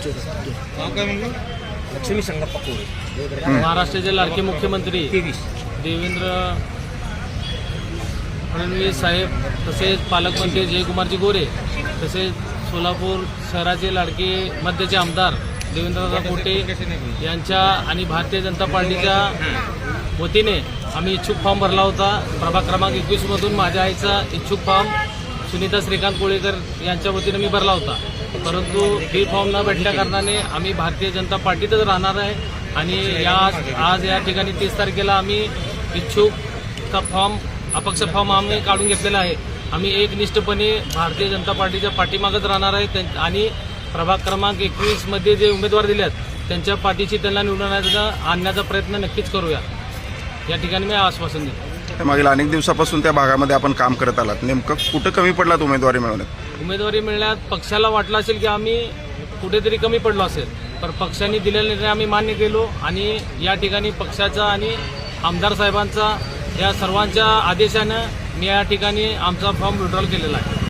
नाव काय म्हणलं? लक्ष्मी संगप्पा कोरे. महाराष्ट्राचे लाडके मुख्यमंत्री 23. देवेंद्र फडणवीस साहेब, तसेच पालकमंत्री जयकुमारजी गोरे, तसेच सोलापूर शहराचे लाडके मध्यचे आमदार देवेंद्रदादा कोटे यांच्या आणि भारतीय जनता पार्टीच्या वतीने आम्ही इच्छुक फॉर्म भरला होता. प्रभाग क्रमांक 21मधून माझ्या आईचा इच्छुक फॉर्म सुनीता श्रीकांत कोळेकर यांच्या वतीने मी भरला होता. परंतु ही फॉर्म न भेटल्या कारणाने आम्ही भारतीय जनता पार्टीतच राहणार आहे आणि आज या ठिकाणी 30 तारखेला आम्ही इच्छुकचा फॉर्म, अपक्ष फॉर्म आम्ही काढून घेतलेला आहे. आम्ही एकनिष्ठपणे भारतीय जनता पार्टीच्या पाठीमागच राहणार आहे आणि प्रभाग क्रमांक 21मध्ये जे उमेदवार दिलेत त्यांच्या पाठीशी त्यांना निवडून आणण्याचा प्रयत्न नक्कीच करूया, या ठिकाणी मी आश्वासन देतो. मागील अनेक दिवसापासून त्या भागामध्ये आपण काम करत आलात, नेमकं कुठं कमी पडलात उमेदवारी मिळवण्यात? उमेदवारी मिळण्यात पक्षाला वाटलं असेल की आम्ही कुठेतरी कमी पडलो असेल, पण पक्षाने दिलेला निर्णय आम्ही मान्य केलो आणि या ठिकाणी पक्षाचा आणि आमदार साहेबांचा या सर्वांच्या आदेशानं मी या ठिकाणी आमचा फॉर्म विड्रॉल केलेला आहे.